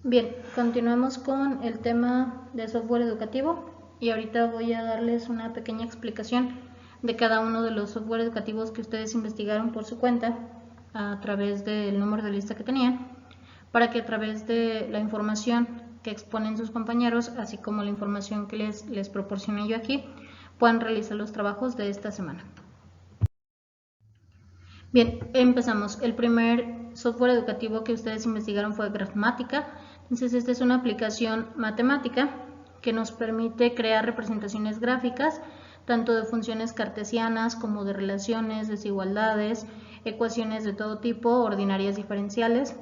Bien, continuemos con el tema de software educativo y ahorita voy a darles una pequeña explicación de cada uno de los software educativos que ustedes investigaron por su cuenta a través del número de lista que tenían, para que a través de la información que exponen sus compañeros, así como la información que les proporcioné yo aquí, puedan realizar los trabajos de esta semana. Bien, empezamos. El primer software educativo que ustedes investigaron fue Grafmática. Entonces, esta es una aplicación matemática que nos permite crear representaciones gráficas, tanto de funciones cartesianas como de relaciones, desigualdades, ecuaciones de todo tipo, ordinarias diferenciales.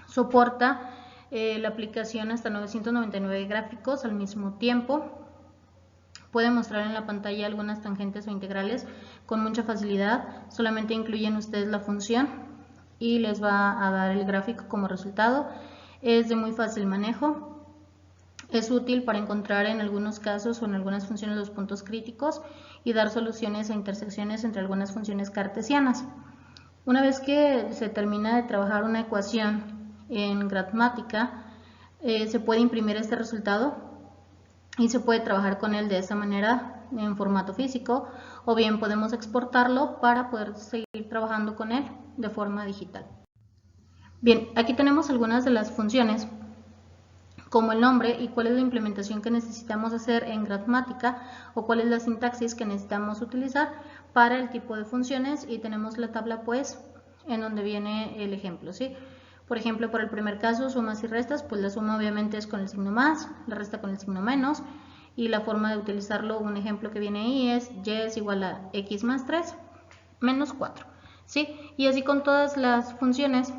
Soporta la aplicación hasta 999 gráficos al mismo tiempo. Puede mostrar en la pantalla algunas tangentes o integrales con mucha facilidad. Solamente incluyen ustedes la función y les va a dar el gráfico como resultado. Es de muy fácil manejo. Es útil para encontrar en algunos casos o en algunas funciones los puntos críticos y dar soluciones a intersecciones entre algunas funciones cartesianas. Una vez que se termina de trabajar una ecuación en Grafmática, se puede imprimir este resultado y se puede trabajar con él de esta manera en formato físico, o bien podemos exportarlo para poder seguir trabajando con él de forma digital. Bien, aquí tenemos algunas de las funciones, como el nombre y cuál es la implementación que necesitamos hacer en Grafmática o cuál es la sintaxis que necesitamos utilizar para el tipo de funciones, y tenemos la tabla pues en donde viene el ejemplo, ¿sí? Por ejemplo, para el primer caso, sumas y restas, pues la suma obviamente es con el signo más, la resta con el signo menos, y la forma de utilizarlo, un ejemplo que viene ahí es y es igual a x más 3 menos 4, ¿sí? Y así con todas las funciones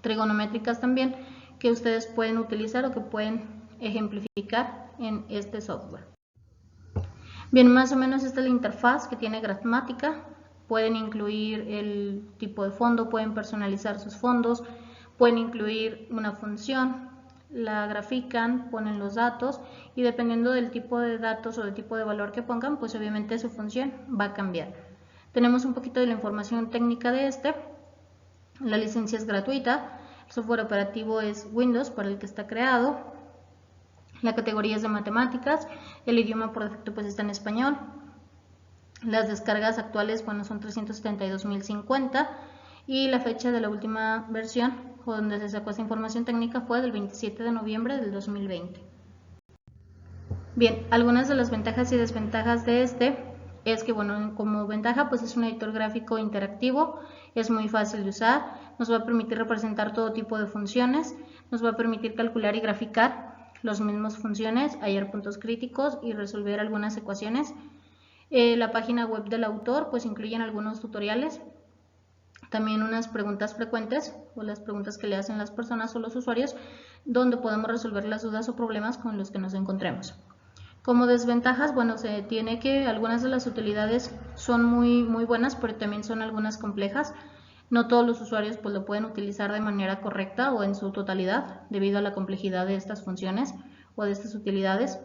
trigonométricas también que ustedes pueden utilizar o que pueden ejemplificar en este software. Bien, más o menos esta es la interfaz que tiene Grafmática. Pueden incluir el tipo de fondo, pueden personalizar sus fondos, pueden incluir una función, la grafican, ponen los datos y dependiendo del tipo de datos o del tipo de valor que pongan, pues obviamente su función va a cambiar. Tenemos un poquito de la información técnica de este. La licencia es gratuita, el software operativo es Windows para el que está creado, la categoría es de matemáticas, el idioma por defecto pues está en español, las descargas actuales bueno son 372.050 y la fecha de la última versión o donde se sacó esta información técnica fue del 27 de noviembre del 2020. Bien, algunas de las ventajas y desventajas de este es que, bueno, como ventaja pues es un editor gráfico interactivo, es muy fácil de usar, nos va a permitir representar todo tipo de funciones, nos va a permitir calcular y graficar las mismas funciones, hallar puntos críticos y resolver algunas ecuaciones. La página web del autor pues incluyen algunos tutoriales, también unas preguntas frecuentes o las preguntas que le hacen las personas o los usuarios, donde podemos resolver las dudas o problemas con los que nos encontremos. Como desventajas, bueno, se tiene que algunas de las utilidades son muy buenas, pero también son algunas complejas. No todos los usuarios pues lo pueden utilizar de manera correcta o en su totalidad debido a la complejidad de estas funciones o de estas utilidades.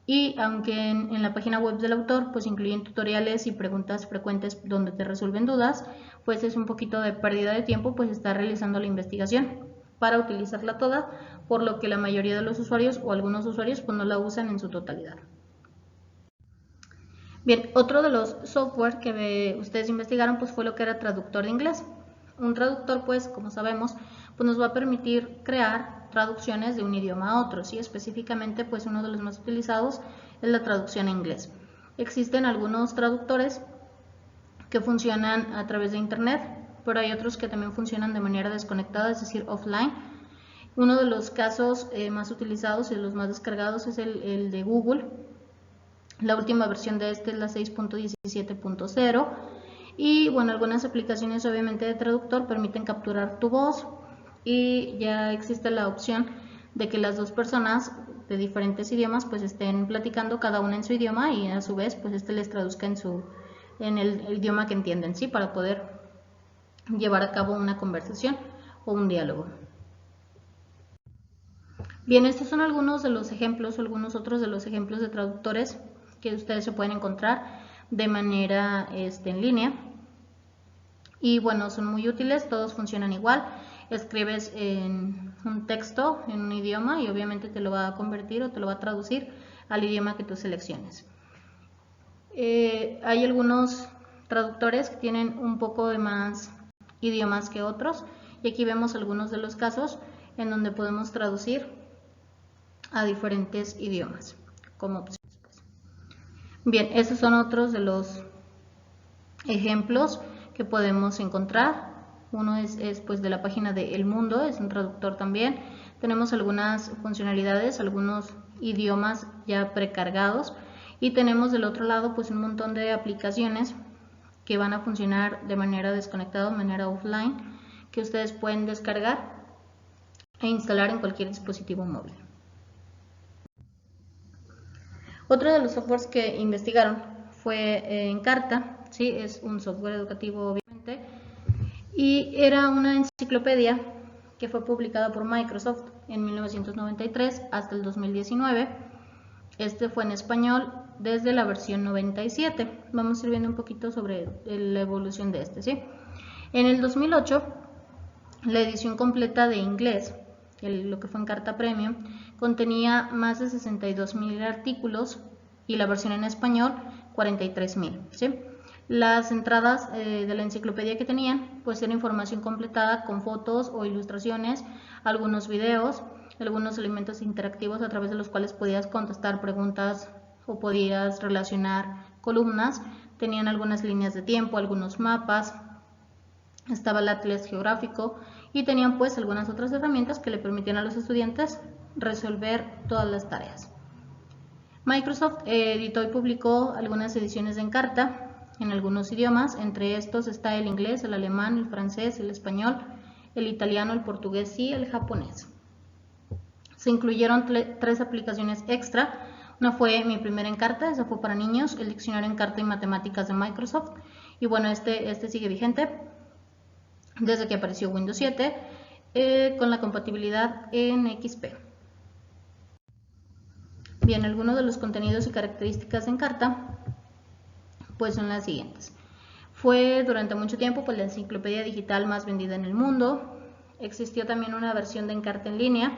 Y aunque en la página web del autor pues incluyen tutoriales y preguntas frecuentes donde te resuelven dudas, pues es un poquito de pérdida de tiempo pues estar realizando la investigación para utilizarla toda, por lo que la mayoría de los usuarios o algunos usuarios pues no la usan en su totalidad. Bien, otro de los software que ustedes investigaron pues fue lo que era traductor de inglés. Un traductor pues como sabemos pues nos va a permitir crear traducciones de un idioma a otro, ¿sí? Específicamente pues uno de los más utilizados es la traducción a inglés. Existen algunos traductores que funcionan a través de internet, pero hay otros que también funcionan de manera desconectada, es decir, offline. Uno de los casos más utilizados y los más descargados es el de Google. La última versión de este es la 6.17.0 y bueno, algunas aplicaciones obviamente de traductor permiten capturar tu voz y ya existe la opción de que las dos personas de diferentes idiomas pues estén platicando cada una en su idioma y a su vez pues este les traduzca en el idioma que entienden, ¿sí? Para poder llevar a cabo una conversación o un diálogo. Bien, estos son algunos de los ejemplos o algunos otros de los ejemplos de traductores que ustedes se pueden encontrar de manera en línea. Y bueno, son muy útiles, todos funcionan igual. escribes en un texto en un idioma y obviamente te lo va a convertir o te lo va a traducir al idioma que tú selecciones. Hay algunos traductores que tienen un poco de más idiomas que otros y aquí vemos algunos de los casos en donde podemos traducir a diferentes idiomas como opciones. Bien, estos son otros de los ejemplos que podemos encontrar. Uno es pues de la página de El Mundo, es un traductor también. Tenemos algunas funcionalidades, algunos idiomas ya precargados y tenemos del otro lado pues un montón de aplicaciones que van a funcionar de manera desconectada, de manera offline, que ustedes pueden descargar e instalar en cualquier dispositivo móvil. Otro de los softwares que investigaron fue Encarta, ¿sí? Es un software educativo obviamente, y era una enciclopedia que fue publicada por Microsoft en 1993 hasta el 2019. Este fue en español desde la versión 97. Vamos a ir viendo un poquito sobre la evolución de este, ¿sí? En el 2008, la edición completa de inglés, lo que fue Encarta Premium, contenía más de 62.000 artículos y la versión en español 43.000, ¿sí? Las entradas de la enciclopedia que tenían pues era información completada con fotos o ilustraciones, algunos videos, algunos elementos interactivos a través de los cuales podías contestar preguntas o podías relacionar columnas. Tenían algunas líneas de tiempo, algunos mapas, estaba el atlas geográfico y tenían pues algunas otras herramientas que le permitían a los estudiantes resolver todas las tareas. Microsoft editó y publicó algunas ediciones de Encarta en algunos idiomas, entre estos está el inglés, el alemán, el francés, el español, el italiano, el portugués y el japonés. Se incluyeron 3 aplicaciones extra. Una fue Mi Primera Encarta, esa fue para niños, el diccionario Encarta y Matemáticas de Microsoft, y bueno, este sigue vigente desde que apareció Windows 7 con la compatibilidad en XP. Bien, algunos de los contenidos y características de Encarta pues son las siguientes. Fue durante mucho tiempo pues la enciclopedia digital más vendida en el mundo. Existió también una versión de Encarta en línea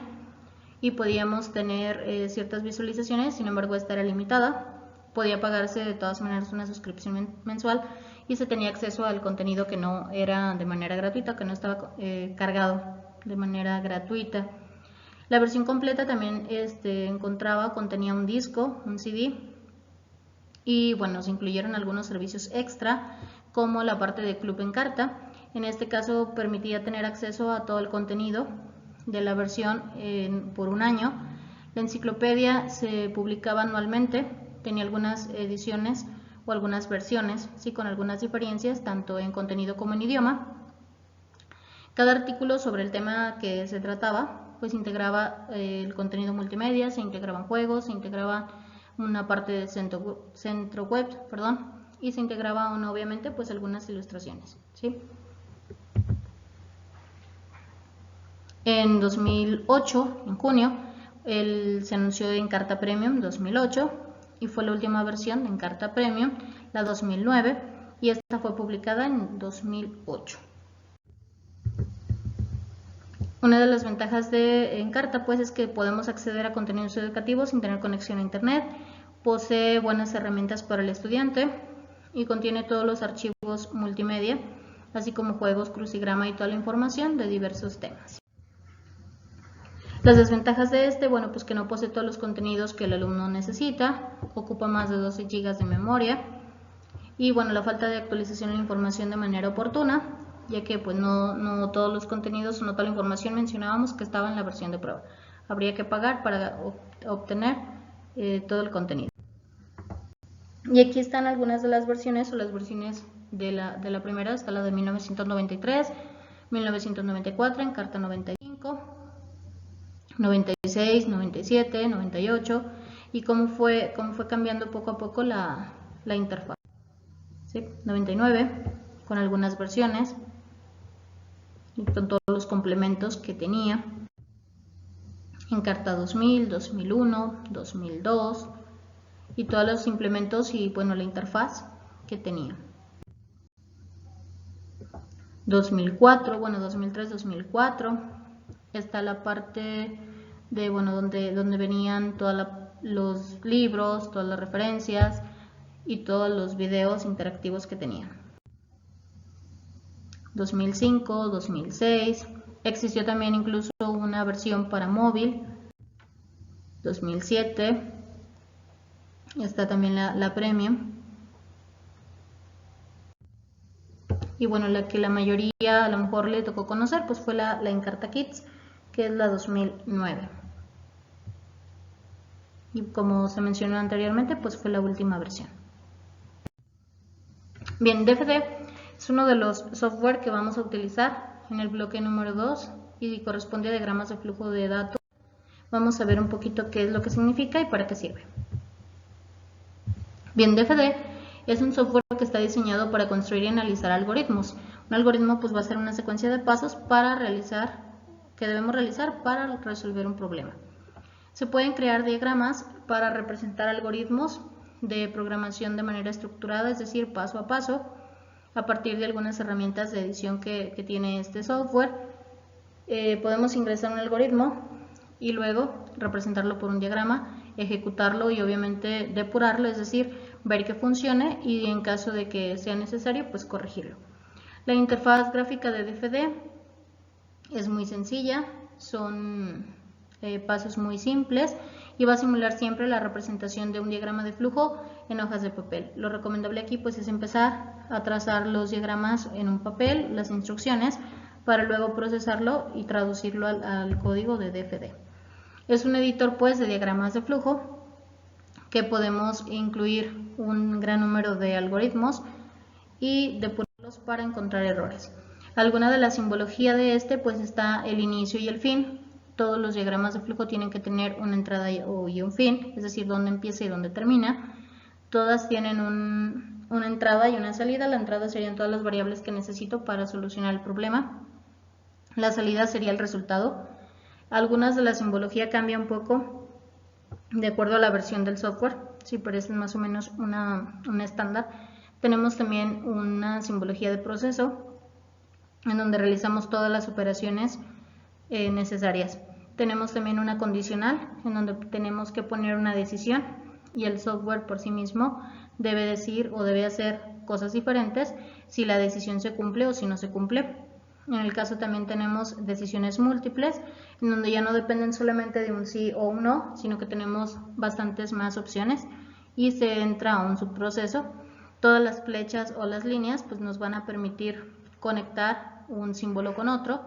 y podíamos tener ciertas visualizaciones, sin embargo esta era limitada. Podía pagarse de todas maneras una suscripción mensual y se tenía acceso al contenido que no era de manera gratuita, que no estaba cargado de manera gratuita. La versión completa también contenía un disco, un CD, y bueno, se incluyeron algunos servicios extra como la parte de Club Encarta. En este caso permitía tener acceso a todo el contenido de la versión por un año. La enciclopedia se publicaba anualmente, tenía algunas ediciones o algunas versiones, sí, con algunas diferencias tanto en contenido como en idioma. Cada artículo sobre el tema que se trataba pues integraba el contenido multimedia, se integraban juegos, se integraba una parte del centro web, y se integraba obviamente pues algunas ilustraciones, ¿sí? En 2008, en junio, se anunció Encarta Premium 2008 y fue la última versión de Encarta Premium, la 2009, y esta fue publicada en 2008. Una de las ventajas de Encarta pues es que podemos acceder a contenidos educativos sin tener conexión a internet, posee buenas herramientas para el estudiante y contiene todos los archivos multimedia, así como juegos, crucigrama y toda la información de diversos temas. Las desventajas de bueno, pues que no posee todos los contenidos que el alumno necesita, ocupa más de 12 GB de memoria y bueno, la falta de actualización de la información de manera oportuna, ya que pues no todos los contenidos, no toda la información mencionábamos que estaba en la versión de prueba. Habría que pagar para obtener todo el contenido. Y aquí están algunas de las versiones o las versiones de la primera, está la de 1993, 1994, Encarta 95, 96, 97, 98 y cómo fue cambiando poco a poco la interfaz. ¿Sí? 99 con algunas versiones y con todos los complementos que tenía. Encarta 2000, 2001, 2002 y todos los implementos y bueno, la interfaz que tenía. 2004, bueno, 2003, 2004. Está la parte de, bueno, donde venían todos los libros, todas las referencias y todos los videos interactivos que tenían. 2005, 2006. Existió también incluso una versión para móvil. 2007. Está también la Premium. Y bueno, la que la mayoría a lo mejor le tocó conocer pues fue la Encarta Kids, que es la 2009. Y como se mencionó anteriormente, pues fue la última versión. Bien, DFD es uno de los software que vamos a utilizar en el bloque número 2 y corresponde a diagramas de flujo de datos. Vamos a ver un poquito qué es lo que significa y para qué sirve. Bien, DFD es un software que está diseñado para construir y analizar algoritmos. Un algoritmo pues va a ser una secuencia de pasos que debemos realizar para resolver un problema. Se pueden crear diagramas para representar algoritmos de programación de manera estructurada, es decir, paso a paso, a partir de algunas herramientas de edición que tiene este software. Podemos ingresar un algoritmo y luego representarlo por un diagrama, ejecutarlo y obviamente depurarlo, es decir, ver que funcione y en caso de que sea necesario, pues corregirlo. La interfaz gráfica de DFD es muy sencilla, son pasos muy simples y va a simular siempre la representación de un diagrama de flujo en hojas de papel. Lo recomendable aquí pues es empezar a trazar los diagramas en un papel, las instrucciones, para luego procesarlo y traducirlo al código de DFD. Es un editor pues de diagramas de flujo que podemos incluir un gran número de algoritmos y depurarlos para encontrar errores. Alguna de la simbología de este pues está el inicio y el fin. Todos los diagramas de flujo tienen que tener una entrada y un fin, es decir, dónde empieza y dónde termina. Todas tienen una entrada y una salida. La entrada serían todas las variables que necesito para solucionar el problema. La salida sería el resultado. Algunas de la simbología cambian un poco de acuerdo a la versión del software, sí, pero es más o menos una estándar. Tenemos también una simbología de proceso en donde realizamos todas las operaciones necesarias. Tenemos también una condicional en donde tenemos que poner una decisión y el software por sí mismo debe decir o debe hacer cosas diferentes si la decisión se cumple o si no se cumple. En el caso también tenemos decisiones múltiples en donde ya no dependen solamente de un sí o un no, sino que tenemos bastantes más opciones y se entra a un subproceso. Todas las flechas o las líneas pues nos van a permitir conectar un símbolo con otro.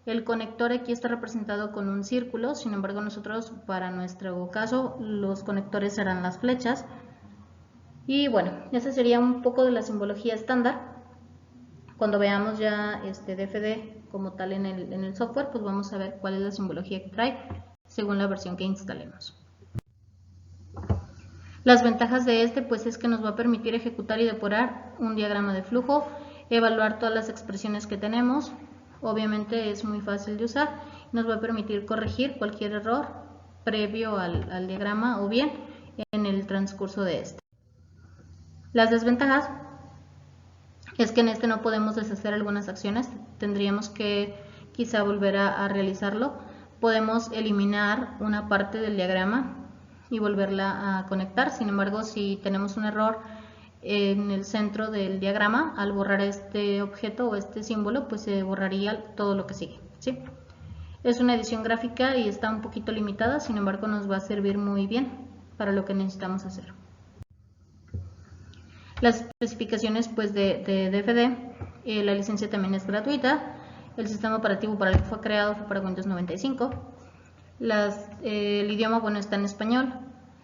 El conector aquí está representado con un círculo, sin embargo nosotros para nuestro caso los conectores serán las flechas. Y bueno, esa sería un poco de la simbología estándar. Cuando veamos ya DFD como tal en el software, pues vamos a ver cuál es la simbología que trae según la versión que instalemos. Las ventajas de pues es que nos va a permitir ejecutar y depurar un diagrama de flujo, evaluar todas las expresiones que tenemos. Obviamente es muy fácil de usar, nos va a permitir corregir cualquier error previo al diagrama o bien en el transcurso de este. Las desventajas es que en no podemos deshacer algunas acciones, tendríamos que quizá volver a realizarlo. Podemos eliminar una parte del diagrama y volverla a conectar, sin embargo si tenemos un error en el centro del diagrama, al borrar este objeto o este símbolo, pues se borraría todo lo que sigue, ¿sí? Es una edición gráfica y está un poquito limitada, sin embargo nos va a servir muy bien para lo que necesitamos hacer. Las especificaciones pues de DFD, la licencia también es gratuita, el sistema operativo para el que fue creado fue para Windows 95, el idioma bueno está en español,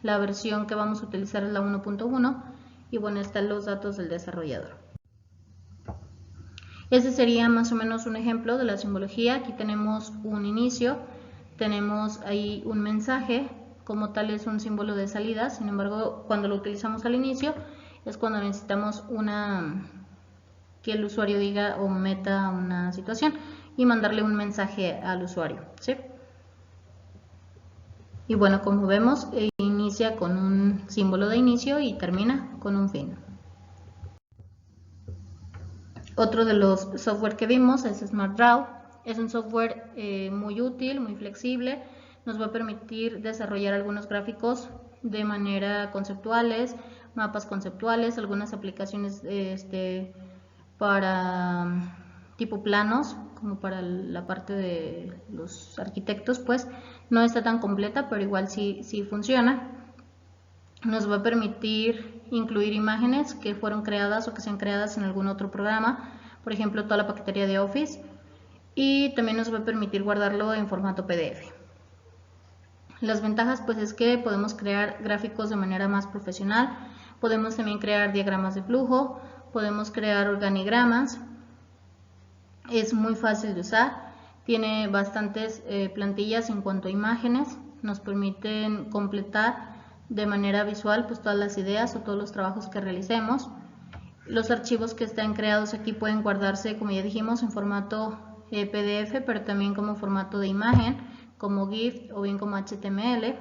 la versión que vamos a utilizar es la 1.1 y bueno están los datos del desarrollador. Ese sería más o menos un ejemplo de la simbología. Aquí tenemos un inicio, tenemos ahí un mensaje, como tal es un símbolo de salida, sin embargo cuando lo utilizamos al inicio es cuando necesitamos que el usuario diga o meta una situación y mandarle un mensaje al usuario, ¿sí? Y bueno, como vemos, inicia con un símbolo de inicio y termina con un fin. Otro de los software que vimos es SmartDraw. Es un software muy útil, muy flexible. Nos va a permitir desarrollar algunos gráficos de manera conceptuales, mapas conceptuales, algunas aplicaciones para tipo planos, como para la parte de los arquitectos, pues no está tan completa, pero igual sí funciona. Nos va a permitir incluir imágenes que fueron creadas o que sean creadas en algún otro programa, por ejemplo toda la paquetería de Office, y también nos va a permitir guardarlo en formato PDF. Las ventajas pues es que podemos crear gráficos de manera más profesional, podemos también crear diagramas de flujo, podemos crear organigramas, es muy fácil de usar, tiene bastantes plantillas en cuanto a imágenes, nos permiten completar de manera visual pues todas las ideas o todos los trabajos que realicemos. Los archivos que están creados aquí pueden guardarse, como ya dijimos, en formato PDF, pero también como formato de imagen, como GIF o bien como HTML,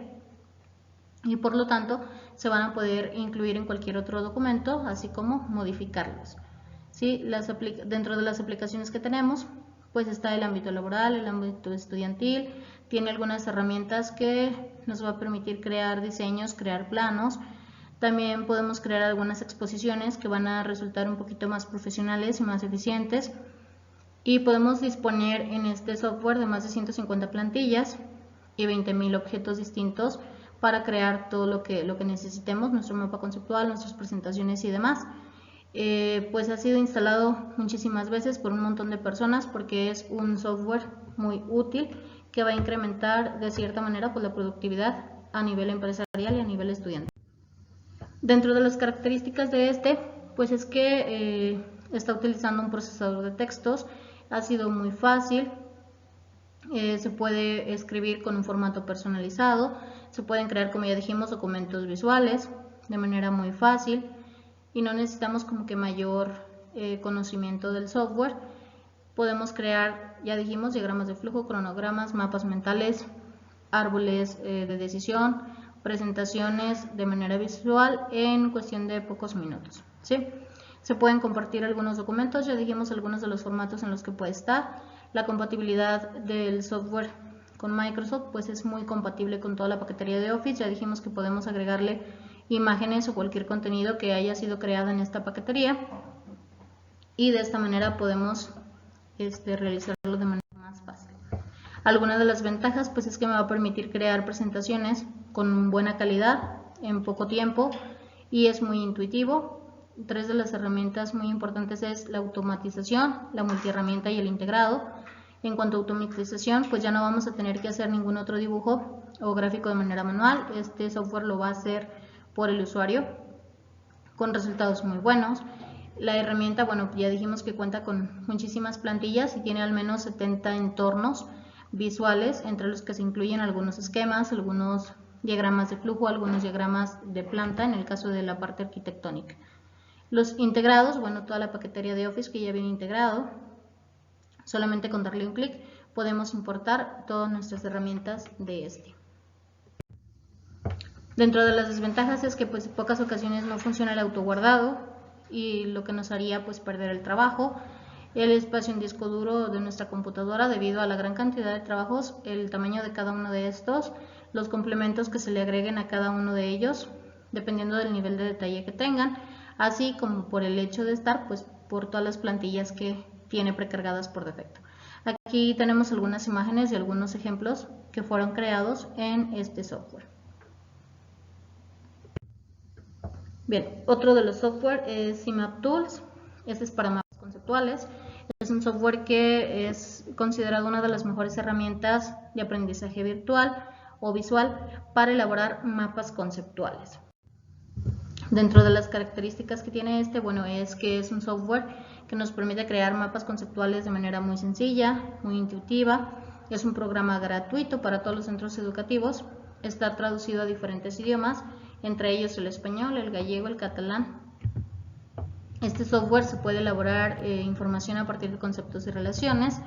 y por lo tanto se van a poder incluir en cualquier otro documento, así como modificarlos. ¿Sí? Dentro de las aplicaciones que tenemos, pues está el ámbito laboral, el ámbito estudiantil, tiene algunas herramientas que nos va a permitir crear diseños, crear planos. También podemos crear algunas exposiciones que van a resultar un poquito más profesionales y más eficientes. Y podemos disponer en este software de más de 150 plantillas y 20.000 objetos distintos para crear todo lo que necesitemos, nuestro mapa conceptual, nuestras presentaciones y demás. Pues ha sido instalado muchísimas veces por un montón de personas porque es un software muy útil que va a incrementar de cierta manera pues la productividad a nivel empresarial y a nivel estudiantil. Dentro de las características de este, pues es que está utilizando un procesador de textos, ha sido muy fácil, se puede escribir con un formato personalizado, se pueden crear, como ya dijimos, documentos visuales de manera muy fácil y no necesitamos como que mayor conocimiento del software. Podemos crear, ya dijimos, diagramas de flujo, cronogramas, mapas mentales, árboles de decisión, presentaciones de manera visual en cuestión de pocos minutos, ¿sí? Se pueden compartir algunos documentos, ya dijimos algunos de los formatos en los que puede estar. La compatibilidad del software con Microsoft pues es muy compatible con toda la paquetería de Office, ya dijimos que podemos agregarle imágenes o cualquier contenido que haya sido creado en esta paquetería y de esta manera podemos realizarlo de manera más fácil. Algunas de las ventajas pues es que me va a permitir crear presentaciones con buena calidad en poco tiempo y es muy intuitivo. Tres de las herramientas muy importantes es la automatización, la multiherramienta y el integrado. En cuanto a automatización, pues ya no vamos a tener que hacer ningún otro dibujo o gráfico de manera manual. Este software lo va a hacer por el usuario con resultados muy buenos. La herramienta, bueno, ya dijimos que cuenta con muchísimas plantillas y tiene al menos 70 entornos visuales, entre los que se incluyen algunos esquemas, algunos diagramas de flujo, algunos diagramas de planta en el caso de la parte arquitectónica. Los integrados, bueno, toda la paquetería de Office que ya viene integrado, solamente con darle un clic podemos importar todas nuestras herramientas de este. Dentro de las desventajas es que pues en pocas ocasiones no funciona el autoguardado y lo que nos haría pues perder el trabajo, el espacio en disco duro de nuestra computadora debido a la gran cantidad de trabajos, el tamaño de cada uno de estos, los complementos que se le agreguen a cada uno de ellos, dependiendo del nivel de detalle que tengan, así como por el hecho de estar pues por todas las plantillas que tiene precargadas por defecto. Aquí tenemos algunas imágenes y algunos ejemplos que fueron creados en este software. Bien, otro de los software es CMap Tools, este es para mapas conceptuales, es un software que es considerado una de las mejores herramientas de aprendizaje virtual o visual para elaborar mapas conceptuales. Dentro de las características que tiene este, bueno, es que es un software que nos permite crear mapas conceptuales de manera muy sencilla, muy intuitiva, es un programa gratuito para todos los centros educativos, está traducido a diferentes idiomas, entre ellos el español, el gallego, el catalán. Este software se puede elaborar información a partir de conceptos y relaciones.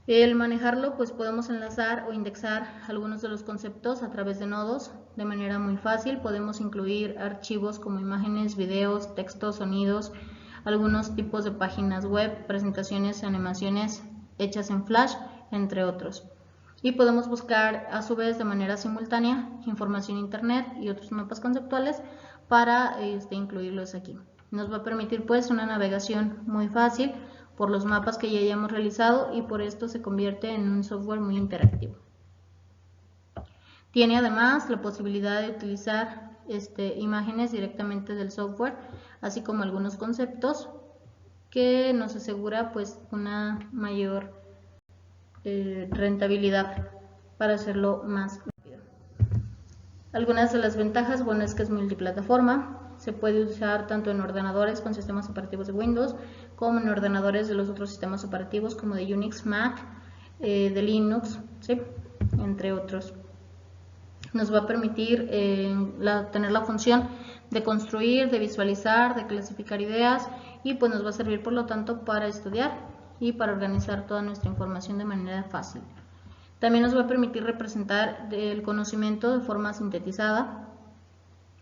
El manejarlo, pues podemos enlazar o indexar algunos de los conceptos a través de nodos de manera muy fácil. Podemos incluir archivos como imágenes, videos, textos, sonidos, algunos tipos de páginas web, presentaciones, animaciones hechas en Flash, entre otros. Y podemos buscar a su vez de manera simultánea información en internet y otros mapas conceptuales para incluirlos aquí. Nos va a permitir pues una navegación muy fácil por los mapas que ya hayamos realizado y por esto se convierte en un software muy interactivo. Tiene además la posibilidad de utilizar imágenes directamente del software, así como algunos conceptos que nos asegura pues una mayor rentabilidad para hacerlo más rápido. Algunas de las ventajas, bueno, es que es multiplataforma, se puede usar tanto en ordenadores con sistemas operativos de Windows como en ordenadores de los otros sistemas operativos como de Unix, Mac, de Linux, ¿sí? Entre otros. Nos va a permitir tener la función de construir, de visualizar, de clasificar ideas y pues nos va a servir por lo tanto para estudiar y para organizar toda nuestra información de manera fácil. También nos va a permitir representar el conocimiento de forma sintetizada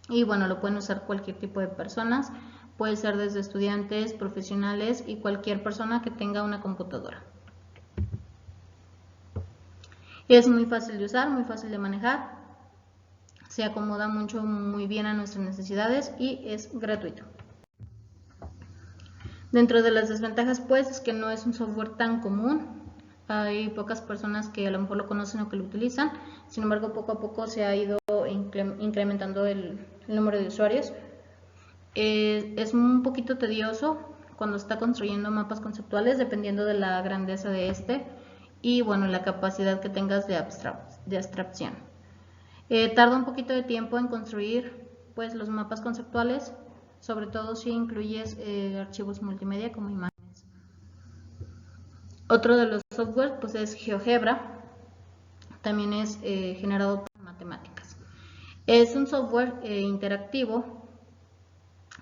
y bueno, lo pueden usar cualquier tipo de personas, puede ser desde estudiantes, profesionales y cualquier persona que tenga una computadora. Es muy fácil de usar, muy fácil de manejar, se acomoda muy bien a nuestras necesidades y es gratuito. Dentro de las desventajas pues es que no es un software tan común, hay pocas personas que a lo mejor lo conocen o que lo utilizan, sin embargo poco a poco se ha ido incrementando el número de usuarios. Es un poquito tedioso cuando está construyendo mapas conceptuales dependiendo de la grandeza de y bueno, la capacidad que tengas de abstracción. Tarda un poquito de tiempo en construir pues los mapas conceptuales, sobre todo si incluyes archivos multimedia como imágenes. Otro de los software pues es GeoGebra, también es generado por matemáticas. Es un software interactivo,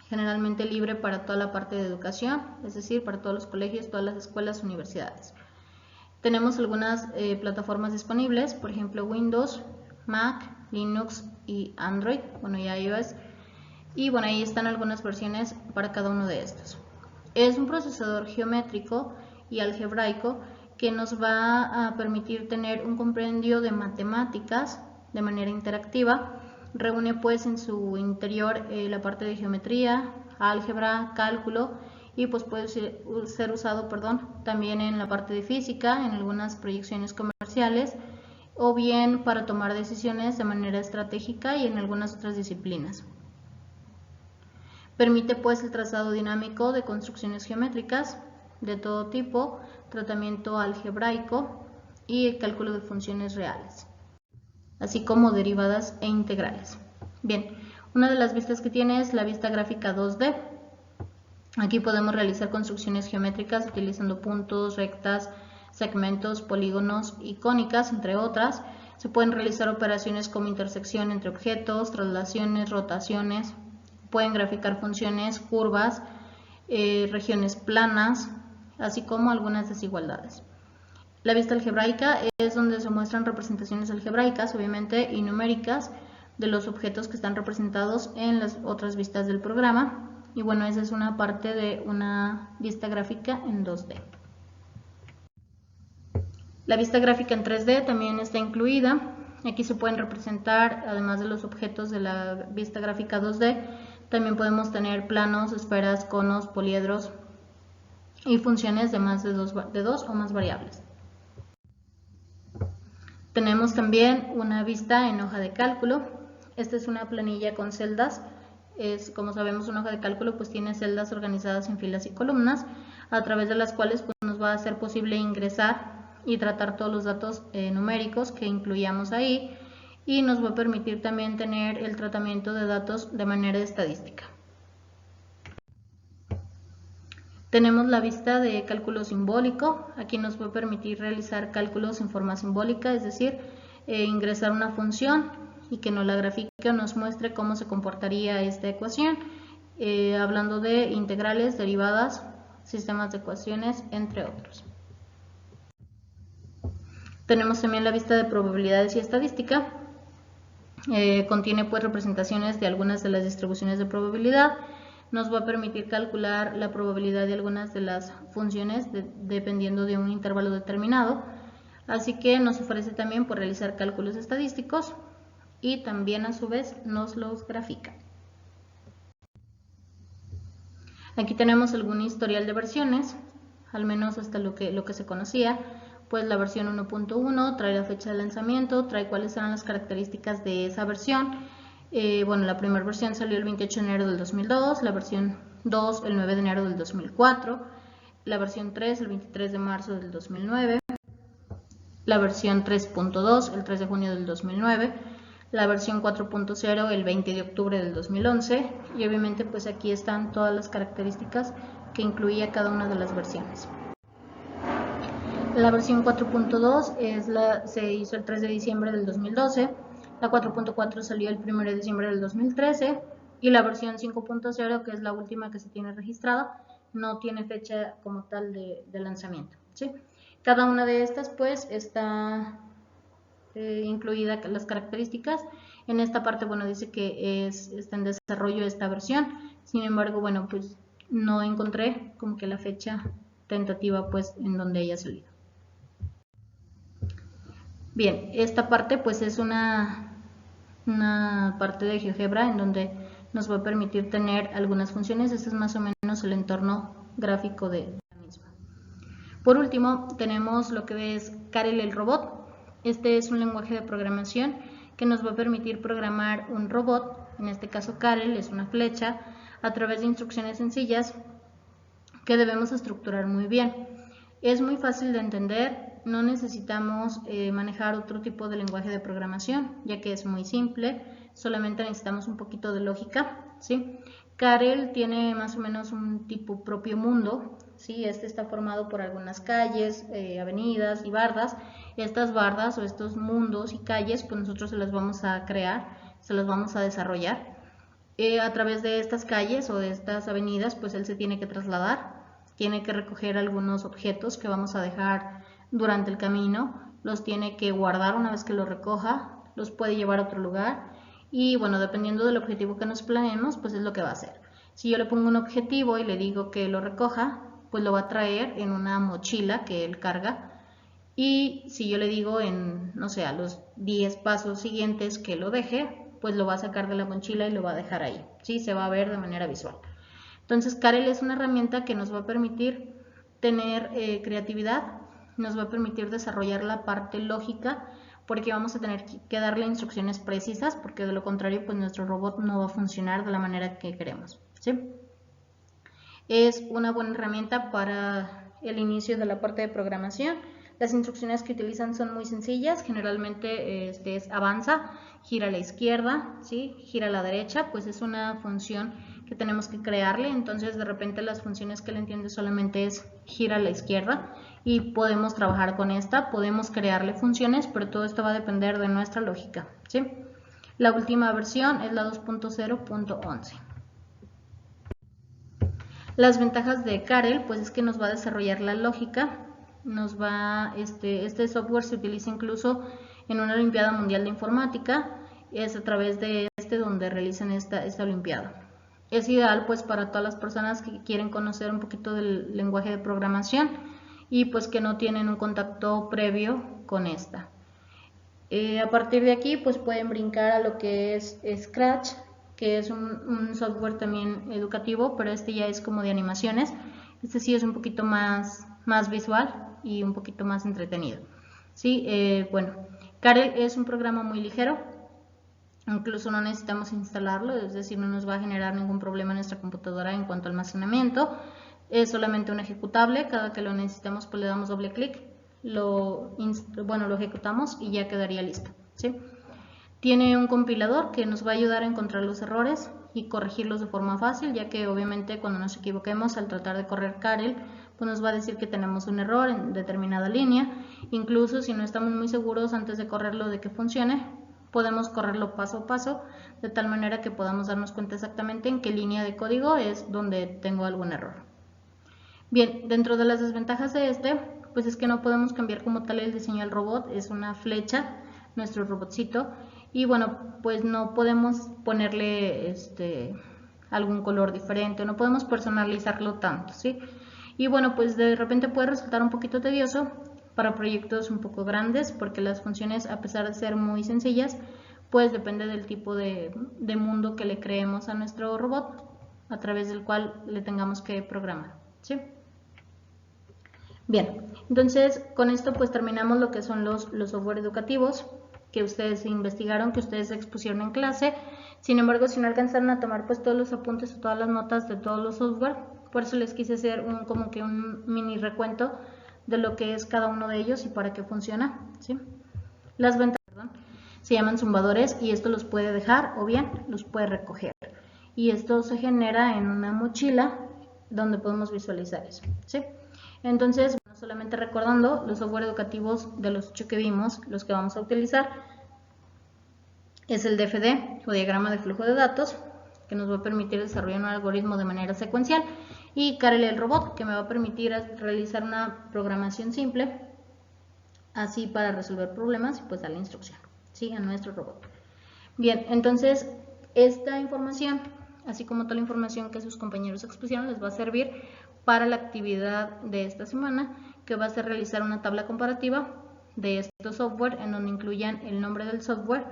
generalmente libre para toda la parte de educación, es decir, para todos los colegios, todas las escuelas, universidades. Tenemos algunas plataformas disponibles, por ejemplo Windows, Mac, Linux y Android, bueno, y iOS. Y bueno, ahí están algunas versiones para cada uno de estos. Es un procesador geométrico y algebraico que nos va a permitir tener un compendio de matemáticas de manera interactiva. Reúne pues en su interior la parte de geometría, álgebra, cálculo y pues puede ser usado también en la parte de física, en algunas proyecciones comerciales o bien para tomar decisiones de manera estratégica y en algunas otras disciplinas. Permite pues el trazado dinámico de construcciones geométricas de todo tipo, tratamiento algebraico y el cálculo de funciones reales, así como derivadas e integrales. Bien, una de las vistas que tiene es la vista gráfica 2D. Aquí podemos realizar construcciones geométricas utilizando puntos, rectas, segmentos, polígonos y cónicas, entre otras. Se pueden realizar operaciones como intersección entre objetos, traslaciones, rotaciones. Pueden graficar funciones, curvas, regiones planas, así como algunas desigualdades. La vista algebraica es donde se muestran representaciones algebraicas, obviamente, y numéricas de los objetos que están representados en las otras vistas del programa. Y bueno, esa es una parte de una vista gráfica en 2D. La vista gráfica en 3D también está incluida. Aquí se pueden representar, además de los objetos de la vista gráfica 2D, también podemos tener planos, esferas, conos, poliedros y funciones de más de dos o más variables. Tenemos también una vista en hoja de cálculo. Esta es una planilla con celdas. Como sabemos, una hoja de cálculo pues tiene celdas organizadas en filas y columnas, a través de las cuales pues, nos va a ser posible ingresar y tratar todos los datos numéricos que incluyamos ahí, y nos va a permitir también tener el tratamiento de datos de manera estadística. Tenemos la vista de cálculo simbólico. Aquí nos va a permitir realizar cálculos en forma simbólica, es decir, ingresar una función y que nos la grafique o nos muestre cómo se comportaría esta ecuación, hablando de integrales, derivadas, sistemas de ecuaciones, entre otros. Tenemos también la vista de probabilidades y estadística. Contiene pues representaciones de algunas de las distribuciones de probabilidad, nos va a permitir calcular la probabilidad de algunas de las funciones dependiendo de un intervalo determinado. Así que nos ofrece también por realizar cálculos estadísticos y también a su vez nos los grafica. Aquí tenemos algún historial de versiones, al menos hasta lo que se conocía. Pues la versión 1.1 trae la fecha de lanzamiento, trae cuáles eran las características de esa versión. Bueno, la primera versión salió el 28 de enero del 2002, la versión 2 el 9 de enero del 2004, la versión 3 el 23 de marzo del 2009, la versión 3.2 el 3 de junio del 2009, la versión 4.0 el 20 de octubre del 2011 y obviamente pues aquí están todas las características que incluía cada una de las versiones. La versión 4.2 se hizo el 3 de diciembre del 2012, la 4.4 salió el 1 de diciembre del 2013 y la versión 5.0, que es la última que se tiene registrada, no tiene fecha como tal de lanzamiento, ¿sí? Cada una de estas pues está incluida las características. En esta parte, bueno, dice que está en desarrollo esta versión, sin embargo, bueno, pues no encontré como que la fecha tentativa pues en donde haya salido. Bien, esta parte pues es una parte de GeoGebra en donde nos va a permitir tener algunas funciones. Este es más o menos el entorno gráfico de la misma. Por último, tenemos lo que es Karel el robot. Este es un lenguaje de programación que nos va a permitir programar un robot, en este caso Karel es una flecha, a través de instrucciones sencillas que debemos estructurar muy bien. Es muy fácil de entender, no necesitamos manejar otro tipo de lenguaje de programación, ya que es muy simple, solamente necesitamos un poquito de lógica, ¿sí? Karel tiene más o menos un tipo propio mundo, ¿sí? Este está formado por algunas calles, avenidas y bardas. Estas bardas o estos mundos y calles, pues nosotros se las vamos a crear, se las vamos a desarrollar. A través de estas calles o de estas avenidas, pues él se tiene que trasladar, tiene que recoger algunos objetos que vamos a dejar durante el camino, los tiene que guardar una vez que los recoja, los puede llevar a otro lugar y bueno, dependiendo del objetivo que nos planeemos, pues es lo que va a hacer. Si yo le pongo un objetivo y le digo que lo recoja, pues lo va a traer en una mochila que él carga y si yo le digo en, no sé, a los 10 pasos siguientes que lo deje, pues lo va a sacar de la mochila y lo va a dejar ahí, ¿sí? Se va a ver de manera visual. Entonces Karel es una herramienta que nos va a permitir tener creatividad, nos va a permitir desarrollar la parte lógica porque vamos a tener que darle instrucciones precisas porque de lo contrario pues nuestro robot no va a funcionar de la manera que queremos, ¿sí? Es una buena herramienta para el inicio de la parte de programación. Las instrucciones que utilizan son muy sencillas, generalmente es avanza, gira a la izquierda, ¿sí? Gira a la derecha, pues es una función que tenemos que crearle, entonces de repente las funciones que él entiende solamente es gira a la izquierda y podemos trabajar con esta, podemos crearle funciones, pero todo esto va a depender de nuestra lógica, ¿sí? La última versión es la 2.0.11. Las ventajas de Karel pues es que nos va a desarrollar la lógica, este software se utiliza incluso en una Olimpiada Mundial de Informática, es a través de donde realizan esta Olimpiada. Es ideal pues para todas las personas que quieren conocer un poquito del lenguaje de programación y pues que no tienen un contacto previo con esta. A partir de aquí pues pueden brincar a lo que es Scratch, que es un software también educativo, pero este ya es como de animaciones. Este sí es un poquito más visual y un poquito más entretenido. ¿Sí? Bueno, Karel es un programa muy ligero, incluso no necesitamos instalarlo, es decir, no nos va a generar ningún problema en nuestra computadora en cuanto a almacenamiento. Es solamente un ejecutable, cada que lo necesitemos pues le damos doble clic, lo ejecutamos y ya quedaría listo, ¿sí? Tiene un compilador que nos va a ayudar a encontrar los errores y corregirlos de forma fácil, ya que obviamente cuando nos equivoquemos al tratar de correr Karel, pues nos va a decir que tenemos un error en determinada línea. Incluso si no estamos muy seguros antes de correrlo de que funcione, podemos correrlo paso a paso, de tal manera que podamos darnos cuenta exactamente en qué línea de código es donde tengo algún error. Bien, dentro de las desventajas de pues es que no podemos cambiar como tal el diseño del robot, es una flecha, nuestro robotcito, y bueno, pues no podemos ponerle algún color diferente, no podemos personalizarlo tanto, ¿sí? Y bueno, pues de repente puede resultar un poquito tedioso para proyectos un poco grandes, porque las funciones, a pesar de ser muy sencillas, pues depende del tipo de mundo que le creemos a nuestro robot, a través del cual le tengamos que programar, ¿sí? Bien, entonces con esto pues terminamos lo que son los software educativos que ustedes investigaron, que ustedes expusieron en clase. Sin embargo, si no alcanzaron a tomar pues todos los apuntes o todas las notas de todos los software, por eso les quise hacer como que un mini recuento de lo que es cada uno de ellos y para qué funciona, ¿sí? Las ventajas, se llaman zumbadores y esto los puede dejar o bien los puede recoger. Y esto se genera en una mochila donde podemos visualizar eso, ¿sí? Entonces, bueno, solamente recordando los software educativos de los 8 que vimos, los que vamos a utilizar es el DFD o diagrama de flujo de datos, que nos va a permitir desarrollar un algoritmo de manera secuencial, y Karel el robot, que me va a permitir realizar una programación simple, así para resolver problemas y pues dar la instrucción, ¿sí? A nuestro robot. Bien, entonces esta información, así como toda la información que sus compañeros expusieron, les va a servir para la actividad de esta semana, que va a ser realizar una tabla comparativa de estos software en donde incluyan el nombre del software.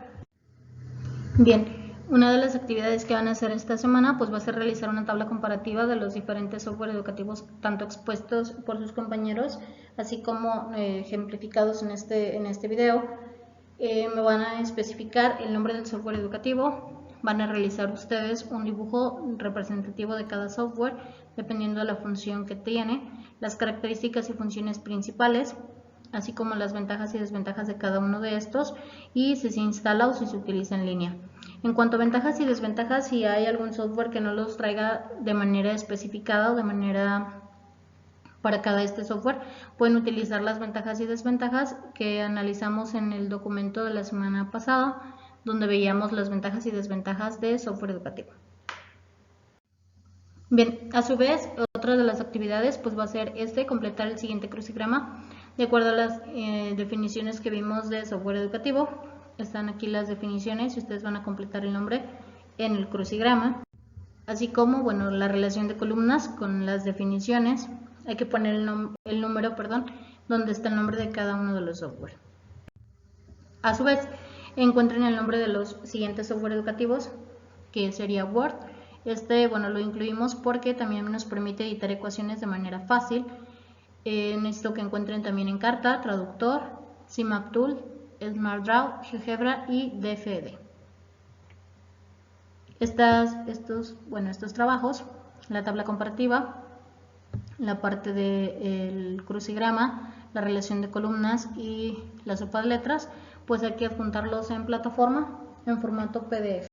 Bien, una de las actividades que van a hacer esta semana pues va a ser realizar una tabla comparativa de los diferentes software educativos, tanto expuestos por sus compañeros, así como ejemplificados en este video. Me van a especificar el nombre del software educativo, van a realizar ustedes un dibujo representativo de cada software, dependiendo de la función que tiene, las características y funciones principales, así como las ventajas y desventajas de cada uno de estos, y si se instala o si se utiliza en línea. En cuanto a ventajas y desventajas, si hay algún software que no los traiga de manera especificada o de manera para cada software, pueden utilizar las ventajas y desventajas que analizamos en el documento de la semana pasada, donde veíamos las ventajas y desventajas de software educativo. Bien, a su vez, otra de las actividades pues va a ser completar el siguiente crucigrama de acuerdo a las definiciones que vimos de software educativo. Están aquí las definiciones y ustedes van a completar el nombre en el crucigrama, así como, bueno, la relación de columnas con las definiciones. Hay que poner el número, donde está el nombre de cada uno de los software. A su vez, encuentren el nombre de los siguientes software educativos, que sería Word. Bueno, lo incluimos porque también nos permite editar ecuaciones de manera fácil. Necesito que encuentren también Encarta, Traductor, CMapTool, SmartDraw, GeoGebra y DFD. Estos trabajos, la tabla comparativa, la parte del crucigrama, la relación de columnas y la sopa de letras, pues hay que adjuntarlos en plataforma en formato PDF.